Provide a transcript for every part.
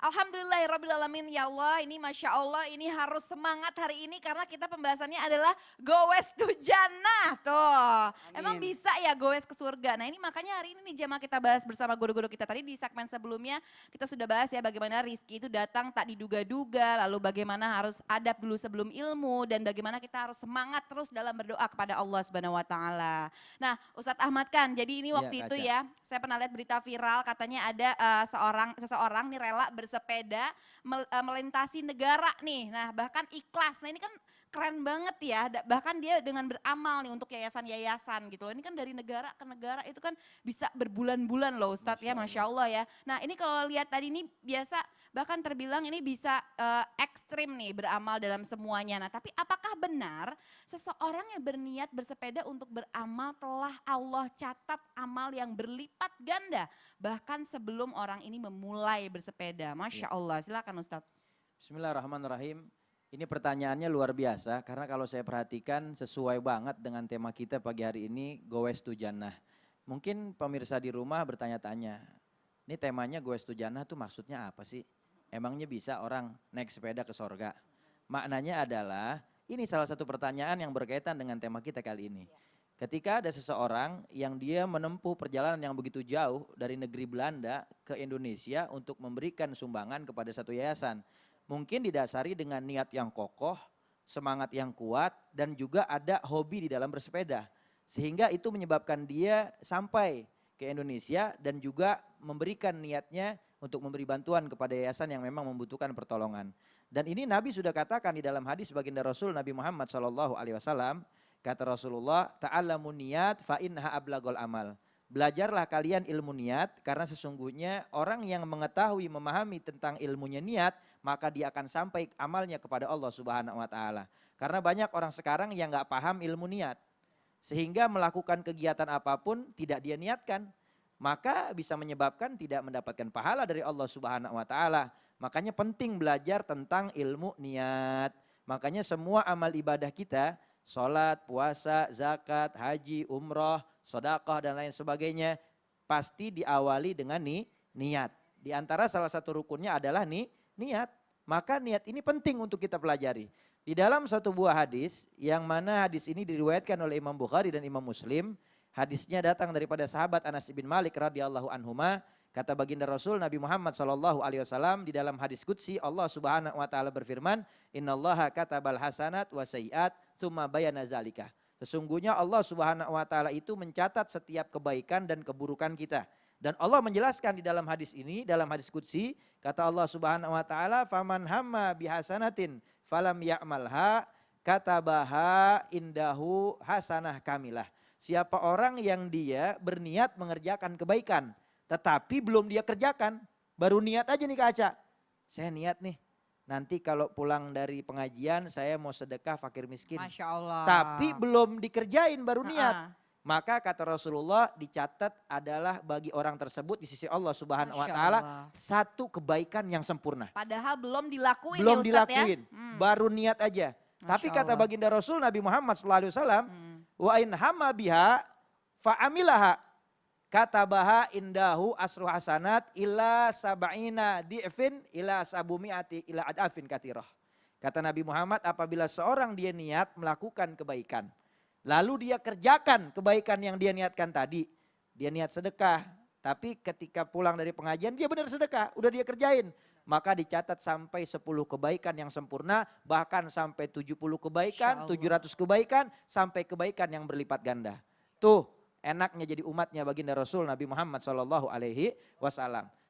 Alhamdulillahirrabbilalamin ya Allah, ini Masya Allah ini harus semangat hari ini karena kita pembahasannya adalah gowes to jannah tuh. Emang Amin. bisa ya gowes ke surga. Nah ini makanya hari ini nih jemaah kita bahas bersama guru-guru kita tadi di segmen sebelumnya kita sudah bahas ya bagaimana rizki itu datang tak diduga-duga, lalu bagaimana harus adab dulu sebelum ilmu dan bagaimana kita harus semangat terus dalam berdoa kepada Allah Subhanahu wa taala. Nah, Ustadz Ahmad kan, jadi ini Iya waktu Kak itu Aca. ya, saya pernah lihat berita viral katanya ada seseorang nih rela bersepeda melintasi negara nih. Nah, bahkan ikhlas. Nah, ini kan keren banget ya. Bahkan dia dengan beramal nih untuk yayasan-yayasan gitu loh. Ini kan dari negara ke negara itu kan bisa berbulan-bulan loh Ustadz ya, Masya Allah ya. Nah, ini kalau lihat tadi ini biasa bahkan terbilang ini bisa ekstrim nih beramal dalam semuanya. Nah, tapi apakah benar seseorang yang berniat bersepeda untuk beramal telah Allah catat amal yang berlipat ganda bahkan sebelum orang ini memulai bersepeda. Ya. Masya Allah, silakan Ustadz. Bismillahirrahmanirrahim. Ini pertanyaannya luar biasa karena kalau saya perhatikan sesuai banget dengan tema kita pagi hari ini, Gowes to Jannah. Mungkin pemirsa di rumah bertanya-tanya, ini temanya Gowes to Jannah tuh maksudnya apa sih? Emangnya bisa orang naik sepeda ke sorga? Maknanya adalah, ini salah satu pertanyaan yang berkaitan dengan tema kita kali ini. Ketika ada seseorang yang dia menempuh perjalanan yang begitu jauh dari negeri Belanda ke Indonesia untuk memberikan sumbangan kepada satu yayasan. Mungkin didasari dengan niat yang kokoh, semangat yang kuat, dan juga ada hobi di dalam bersepeda. Sehingga itu menyebabkan dia sampai ke Indonesia dan juga memberikan niatnya untuk memberi bantuan kepada yayasan yang memang membutuhkan pertolongan. Dan ini Nabi sudah katakan di dalam hadis baginda Rasul Nabi Muhammad SAW, kata Rasulullah, ta'allamun niyat fa inha ablagul amal. Belajarlah kalian ilmu niat karena sesungguhnya orang yang mengetahui memahami tentang ilmunya niat maka dia akan sampai amalnya kepada Allah Subhanahu wa taala. Karena banyak orang sekarang yang nggak paham ilmu niat sehingga melakukan kegiatan apapun tidak dia niatkan maka bisa menyebabkan tidak mendapatkan pahala dari Allah Subhanahu wa taala. Makanya penting belajar tentang ilmu niat. Makanya semua amal ibadah kita, sholat, puasa, zakat, haji, umroh, sedekah dan lain sebagainya pasti diawali dengan niat. Di antara salah satu rukunnya adalah niat. Maka niat ini penting untuk kita pelajari. Di dalam satu buah hadis yang mana hadis ini diriwayatkan oleh Imam Bukhari dan Imam Muslim, hadisnya datang daripada sahabat Anas bin Malik radhiyallahu anhuma, kata baginda Rasul Nabi Muhammad SAW di dalam hadis qudsi Allah Subhanahu wa taala berfirman, "Innallaha katabal hasanat wa sayyi'at tsumma bayana zalika." Sesungguhnya Allah Subhanahu wa taala itu mencatat setiap kebaikan dan keburukan kita. Dan Allah menjelaskan di dalam hadis ini, dalam hadis qudsi, kata Allah Subhanahu wa taala, "Faman hamma bihasanatin falam ya'malha katabaha indahu hasanah kamilah." Siapa orang yang dia berniat mengerjakan kebaikan tetapi belum dia kerjakan, baru niat aja nih Kak Aca. Saya niat nih, nanti kalau pulang dari pengajian saya mau sedekah fakir miskin. Masya Allah. Tapi belum dikerjain baru niat. Maka kata Rasulullah dicatat adalah bagi orang tersebut di sisi Allah Subhanahu wa Masya taala Allah. satu kebaikan yang sempurna. Padahal belum dilakuin Belum ya Ustadz dilakuin, ya. baru niat aja. Tapi kata Allah. baginda Rasul Nabi Muhammad SAW, wa in hamma biha fa'amilaha katabaha indahu asru hasanat ila sab'ina di'fin ila sabumi'ati ila adafin katirah. Kata Nabi Muhammad, apabila seorang dia niat melakukan kebaikan, lalu dia kerjakan kebaikan yang dia niatkan tadi, dia niat sedekah, tapi ketika pulang dari pengajian dia benar sedekah, udah dia kerjain, maka dicatat sampai 10 kebaikan yang sempurna, bahkan sampai 70 kebaikan, 700 kebaikan, sampai kebaikan yang berlipat ganda. Tuh enaknya jadi umatnya baginda Rasul Nabi Muhammad SAW.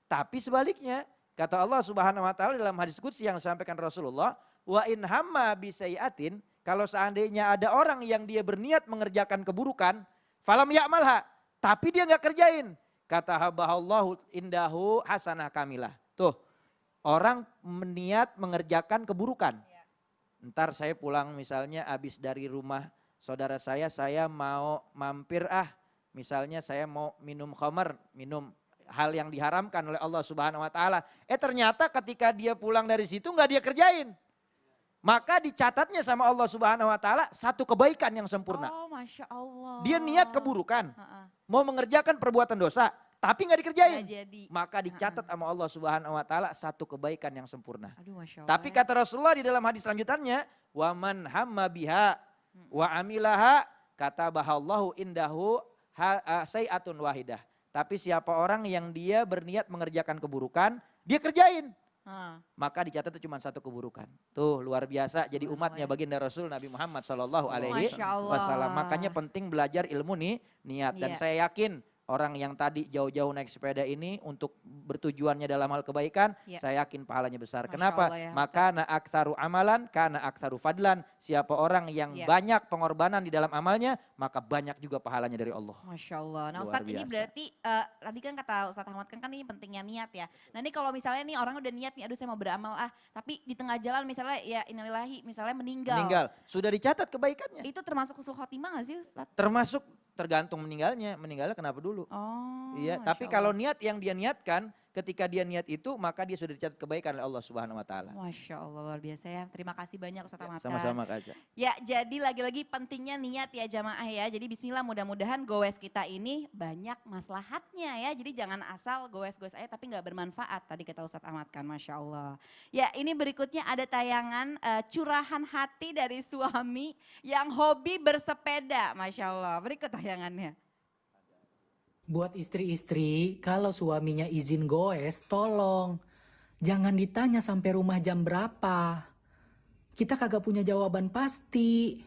Tapi sebaliknya, kata Allah Subhanahu wa taala dalam hadis qudsi yang disampaikan Rasulullah, wa in hamma bisayiatin, kalau seandainya ada orang yang dia berniat mengerjakan keburukan, falam ya'malha, tapi dia nggak kerjain, kata habahallahu indahu hasanah kamilah. Tuh, orang meniat mengerjakan keburukan. Ntar saya pulang misalnya habis dari rumah saudara saya mau mampir misalnya saya mau minum khamar, minum hal yang diharamkan oleh Allah Subhanahu wa taala. Ternyata ketika dia pulang dari situ nggak dia kerjain. Maka dicatatnya sama Allah Subhanahu wa taala satu kebaikan yang sempurna. Oh, Masya Allah. Dia niat keburukan, mau mengerjakan perbuatan dosa, tapi nggak dikerjain. Nggak jadi. Maka dicatat sama Allah Subhanahu wa taala satu kebaikan yang sempurna. Aduh, Masya Allah. Tapi kata Rasulullah di dalam hadis selanjutnya, wa man hamma biha wa amilaha katabahallahu indahu sayi'atun wahidah. Tapi siapa orang yang dia berniat mengerjakan keburukan, dia kerjain. Maka dicatat itu cuma satu keburukan. Tuh luar biasa. Jadi umatnya baginda Rasul Nabi Muhammad Sallallahu Alaihi Wasallam. Makanya penting belajar ilmu nih niat. Dan saya yakin orang yang tadi jauh-jauh naik sepeda ini untuk bertujuannya dalam hal kebaikan, saya yakin pahalanya besar. Kenapa? Maka na aktsaru amalan, kana aktsaru fadlan. Siapa orang yang banyak pengorbanan di dalam amalnya, maka banyak juga pahalanya dari Allah. Masya Allah. Nah Ustadz ini berarti, tadi kan kata Ustadz Ahmad kan ini pentingnya niat ya. Nah ini kalau misalnya nih orang udah niat nih, aduh saya mau beramal tapi di tengah jalan misalnya ya innalillahi, misalnya meninggal. Sudah dicatat kebaikannya. Itu termasuk husnul khotimah gak sih Ustadz? Termasuk tergantung meninggalnya kenapa dulu. Oh, iya, tapi kalau niat yang dia niatkan, ketika dia niat itu maka dia sudah dicatat kebaikan oleh Allah Subhanahu wa taala. Masya Allah luar biasa ya. Terima kasih banyak Ustadz Ahmad. Sama-sama Kak Aja. Ya, jadi lagi-lagi pentingnya niat ya jamaah ya. Jadi bismillah mudah-mudahan goes kita ini banyak maslahatnya ya. Jadi jangan asal goes-goes aja tapi nggak bermanfaat. Tadi kata Ustadz Ahmad kan, Masya Allah. Ya, ini berikutnya ada tayangan curahan hati dari suami yang hobi bersepeda. Masya Allah, berikut tayangannya. Buat istri-istri, kalau suaminya izin goes, tolong. Jangan ditanya sampai rumah jam berapa. Kita kagak punya jawaban pasti.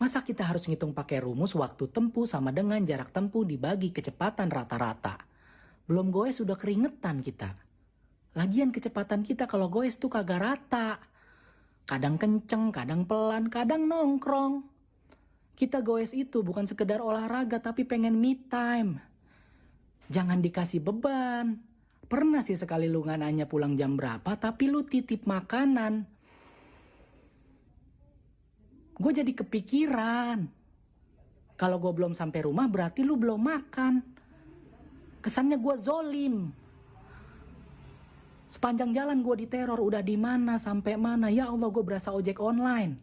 Masa kita harus ngitung pakai rumus waktu tempuh sama dengan jarak tempuh dibagi kecepatan rata-rata. Belum goes udah keringetan kita. Lagian kecepatan kita kalau goes tuh kagak rata. Kadang kenceng, kadang pelan, kadang nongkrong. Kita goes itu bukan sekedar olahraga tapi pengen me time. Jangan dikasih beban. Pernah sih sekali lu nggak nanya pulang jam berapa, tapi lu titip makanan. Gue jadi kepikiran. Kalau gue belum sampai rumah berarti lu belum makan. Kesannya gue zolim. Sepanjang jalan gue diteror, udah di mana sampai mana. Ya Allah, gue berasa ojek online.